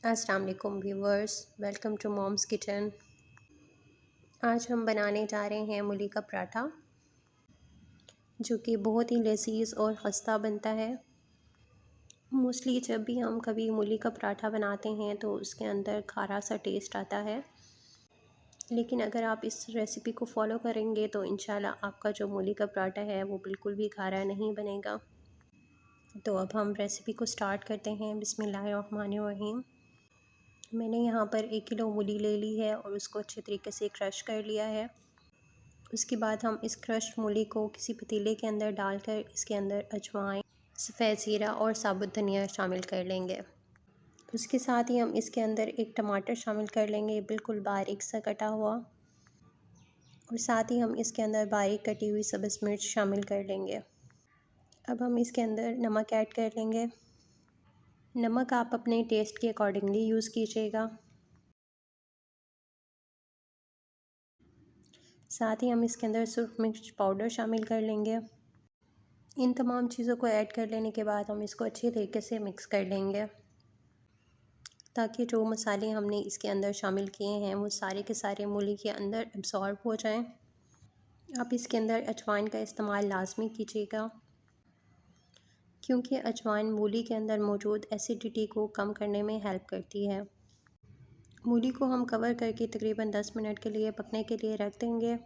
अस्सलाम वालेकुम viewers, welcome to mom's kitchen. आज हम बनाने जा रहे हैं मूली का पराठा, जो कि बहुत ही लजीज और खस्ता बनता है। मोस्टली जब भी हम कभी मूली का पराठा बनाते हैं तो उसके अंदर खारा सा टेस्ट आता है, लेकिन अगर आप इस रेसिपी को फॉलो करेंगे तो इंशाल्लाह आपका जो मूली का पराठा है वो बिल्कुल भी खारा नहीं बनेगा। तो अब हम रेसिपी को स्टार्ट करते हैं। बिस्मिल्लाहिर्रहमानिर्रहीम। मैंने यहाँ पर 1 किलो मूली ले ली है और उसको अच्छे तरीके से क्रश कर लिया है। उसके बाद हम इस क्रश मूली को किसी पतीले के अंदर डालकर इसके अंदर अजवाइन, सफ़ेद ज़ीरा और साबुत धनिया शामिल कर लेंगे। उसके साथ ही हम इसके अंदर एक टमाटर शामिल कर लेंगे, बिल्कुल बारीक सा कटा हुआ। और साथ ही हम इसके अंदर बारीक कटी हुई सब्ज़ मिर्च शामिल कर लेंगे। अब हम इसके अंदर नमक ऐड कर लेंगे। नमक आप अपने टेस्ट के अकॉर्डिंगली यूज़ कीजिएगा। साथ ही हम इसके अंदर सुरख मिर्च पाउडर शामिल कर लेंगे। इन तमाम चीज़ों को ऐड कर लेने के बाद हम इसको अच्छी तरीके से मिक्स कर लेंगे, ताकि जो मसाले हमने इसके अंदर शामिल किए हैं वो सारे के सारे मूली के अंदर एब्ज़ॉर्ब हो जाएं। आप इसके अंदर अजवाइन का इस्तेमाल लाजमी कीजिएगा, क्योंकि अजवाइन मूली के अंदर मौजूद एसिडिटी को कम करने में हेल्प करती है। मूली को हम कवर करके तकरीबन 10 मिनट के लिए पकने के लिए रख देंगे।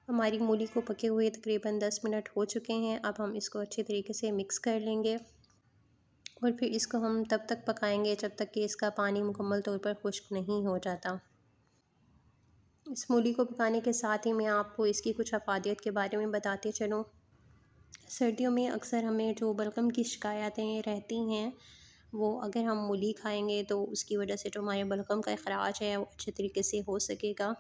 हमारी मूली को पके हुए तकरीबन 10 मिनट हो चुके हैं। अब हम इसको अच्छे तरीके से मिक्स कर लेंगे और फिर इसको हम तब तक पकाएंगे जब तक कि इसका पानी मुकम्मल तौर पर खुश्क नहीं हो जाता। इस मूली को पकाने के साथ ही मैं आपको इसकी कुछ अफादियत के बारे में बताते चलूँ। सर्दियों में अक्सर हमें जो बलगम की शिकायतें रहती हैं, वो अगर हम मूली खाएंगे तो उसकी वजह से जो हमारे बलगम का अखराज है वो अच्छे तरीके से हो सकेगा।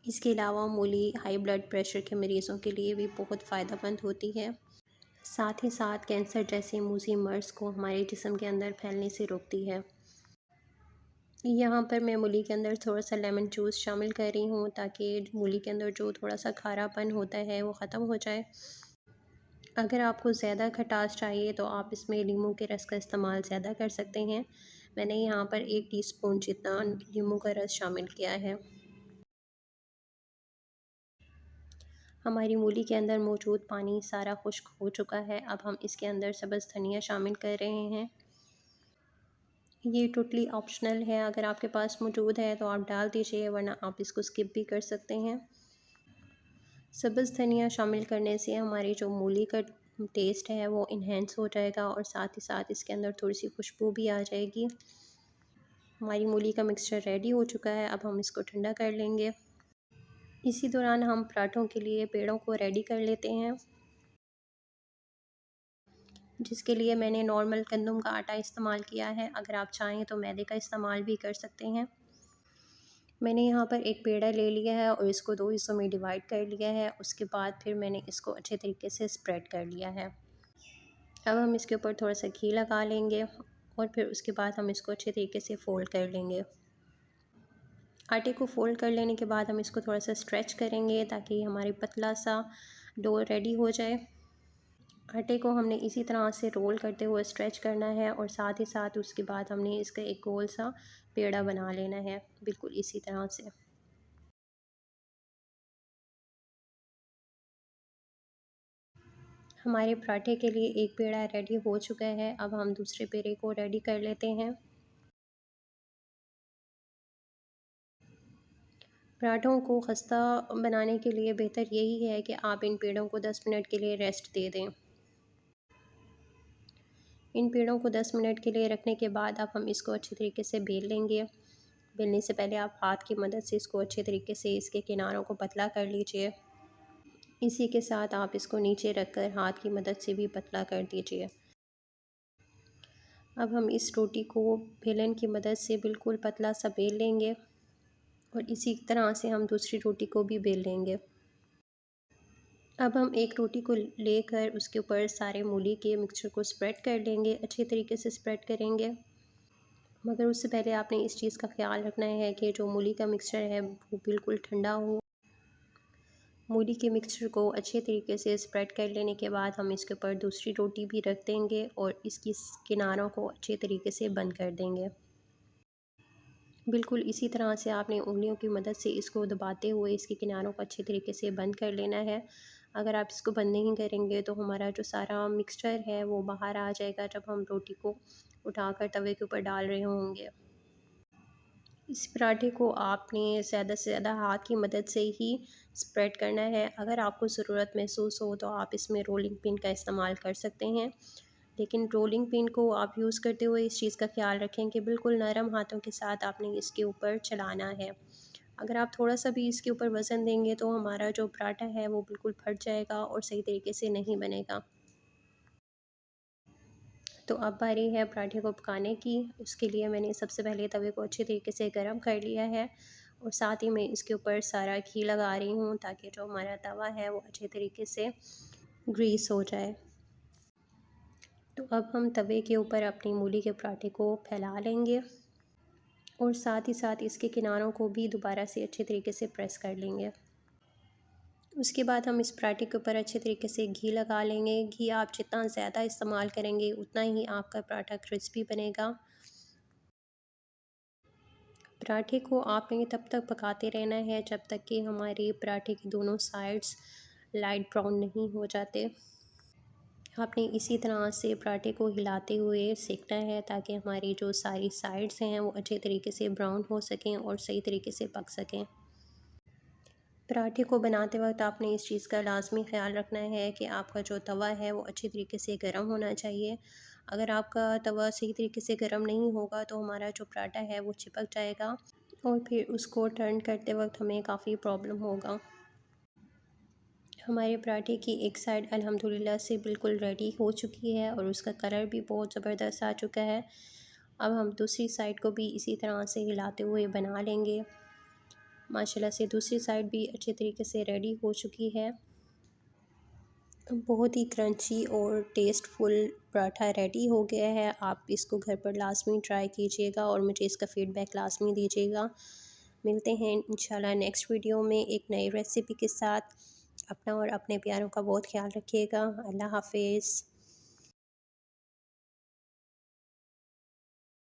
इसके अलावा मूली हाई ब्लड प्रेशर के मरीज़ों के लिए भी बहुत फ़ायदेमंद होती है। साथ ही साथ कैंसर जैसे मूजी मर्ज़ को हमारे जिस्म के अंदर फैलने से रोकती है। यहाँ पर मैं मूली के अंदर थोड़ा सा लेमन जूस शामिल कर रही हूँ, ताकि मूली के अंदर जो थोड़ा सा खारापन होता है वो ख़त्म हो जाए। अगर आपको ज़्यादा खटास चाहिए तो आप इसमें नींबू के रस का इस्तेमाल ज़्यादा कर सकते हैं। मैंने यहाँ पर 1 टीस्पून जितना नींबू का रस शामिल किया है। हमारी मूली के अंदर मौजूद पानी सारा खुश्क हो चुका है। अब हम इसके अंदर सब्ज़ धनिया शामिल कर रहे हैं। ये टोटली ऑप्शनल है, अगर आपके पास मौजूद है तो आप डाल दीजिए, वरना आप इसको स्किप भी कर सकते हैं। सब्ज़ धनिया शामिल करने से हमारी जो मूली का टेस्ट है वो इन्हेंस हो जाएगा और साथ ही साथ इसके अंदर थोड़ी सी खुशबू भी आ जाएगी। हमारी मूली का मिक्सचर रेडी हो चुका है। अब हम इसको ठंडा कर लेंगे। इसी दौरान हम पराठों के लिए पेड़ों को रेडी कर लेते हैं, जिसके लिए मैंने नॉर्मल गंदम का आटा इस्तेमाल किया है। अगर आप चाहें तो मैदे का इस्तेमाल भी कर सकते हैं। मैंने यहाँ पर एक पेड़ा ले लिया है और इसको 2 हिस्सों में डिवाइड कर लिया है। उसके बाद फिर मैंने इसको अच्छे तरीके से स्प्रेड कर लिया है। अब हम इसके ऊपर थोड़ा सा घी लगा लेंगे और फिर उसके बाद हम इसको अच्छे तरीके से फ़ोल्ड कर लेंगे। आटे को फ़ोल्ड कर लेने के बाद हम इसको थोड़ा सा स्ट्रेच करेंगे, ताकि हमारी पतला सा डो रेडी हो जाए। आटे को हमने इसी तरह से रोल करते हुए स्ट्रेच करना है और साथ ही साथ उसके बाद हमने इसका एक गोल सा पेड़ा बना लेना है, बिल्कुल इसी तरह से। हमारे पराठे के लिए एक पेड़ा रेडी हो चुका है। अब हम दूसरे पेड़े को रेडी कर लेते हैं। पराठों को खस्ता बनाने के लिए बेहतर यही है कि आप इन पेड़ों को 10 मिनट के लिए रेस्ट दे दें। इन पेड़ों को 10 मिनट के लिए रखने के बाद अब हम इसको अच्छे तरीके से बेल लेंगे। बेलने से पहले आप हाथ की मदद से इसको अच्छे तरीके से इसके किनारों को पतला कर लीजिए। इसी के साथ आप इसको नीचे रखकर हाथ की मदद से भी पतला कर दीजिए। अब हम इस रोटी को बेलन की मदद से बिल्कुल पतला सा बेल लेंगे और इसी तरह से हम दूसरी रोटी को भी बेल लेंगे। अब हम एक रोटी को लेकर उसके ऊपर सारे मूली के मिक्सचर को स्प्रेड कर लेंगे, अच्छे तरीके से स्प्रेड करेंगे। मगर उससे पहले आपने इस चीज़ का ख्याल रखना है कि जो मूली का मिक्सचर है वो बिल्कुल ठंडा हो। मूली के मिक्सचर को अच्छे तरीके से स्प्रेड कर लेने के बाद हम इसके ऊपर दूसरी रोटी भी रख देंगे और इसकी किनारों को अच्छे तरीके से बंद कर देंगे। बिल्कुल इसी तरह से आपने उंगलियों की मदद से इसको दबाते हुए इसके किनारों को अच्छे तरीके से बंद कर लेना है। अगर आप इसको बंद नहीं करेंगे तो हमारा जो सारा मिक्सचर है वो बाहर आ जाएगा जब हम रोटी को उठाकर तवे के ऊपर डाल रहे होंगे। इस पराठे को आपने ज़्यादा से ज़्यादा हाथ की मदद से ही स्प्रेड करना है। अगर आपको ज़रूरत महसूस हो तो आप इसमें रोलिंग पिन का इस्तेमाल कर सकते हैं, लेकिन रोलिंग पिन को आप यूज़ करते हुए इस चीज़ का ख्याल रखें कि बिल्कुल नरम हाथों के साथ आपने इसके ऊपर चलाना है। अगर आप थोड़ा सा भी इसके ऊपर वज़न देंगे तो हमारा जो पराठा है वो बिल्कुल फट जाएगा और सही तरीके से नहीं बनेगा। तो अब बारी है पराठे को पकाने की। उसके लिए मैंने सबसे पहले तवे को अच्छे तरीके से गर्म कर लिया है और साथ ही मैं इसके ऊपर सारा घी लगा रही हूँ ताकि जो हमारा तवा है वो अच्छे तरीके से ग्रीस हो जाए। तो अब हम तवे के ऊपर अपनी मूली के पराठे को फैला लेंगे और साथ ही साथ इसके किनारों को भी दोबारा से अच्छे तरीके से प्रेस कर लेंगे। उसके बाद हम इस पराठे के ऊपर अच्छे तरीके से घी लगा लेंगे। घी आप जितना ज़्यादा इस्तेमाल करेंगे उतना ही आपका पराठा क्रिस्पी बनेगा। पराठे को आपने तब तक पकाते रहना है जब तक कि हमारे पराठे की दोनों साइड्स लाइट ब्राउन नहीं हो जाते। आपने इसी तरह से पराठे को हिलाते हुए सेकना है ताकि हमारी जो सारी साइड्स हैं वो अच्छे तरीके से ब्राउन हो सकें और सही तरीके से पक सकें। पराठे को बनाते वक्त आपने इस चीज़ का लाजमी ख्याल रखना है कि आपका जो तवा है वो अच्छे तरीके से गर्म होना चाहिए। अगर आपका तवा सही तरीके से गर्म नहीं होगा तो हमारा जो पराठा है वो चिपक जाएगा और फिर उसको टर्न करते वक्त हमें काफ़ी प्रॉब्लम होगा। हमारे पराठे की एक साइड अल्हम्दुलिल्लाह से बिल्कुल रेडी हो चुकी है और उसका कलर भी बहुत ज़बरदस्त आ चुका है। अब हम दूसरी साइड को भी इसी तरह से हिलाते हुए बना लेंगे। माशाल्लाह से दूसरी साइड भी अच्छे तरीके से रेडी हो चुकी है। बहुत ही क्रंची और टेस्टफुल पराठा रेडी हो गया है। आप इसको घर पर लाज़मी ट्राई कीजिएगा और मुझे इसका फ़ीडबैक लाज़मी दीजिएगा। मिलते हैं इंशाल्लाह नेक्स्ट वीडियो में एक नई रेसिपी के साथ। अपना और अपने प्यारों का बहुत ख़्याल रखिएगा। अल्लाह हाफ़िज़।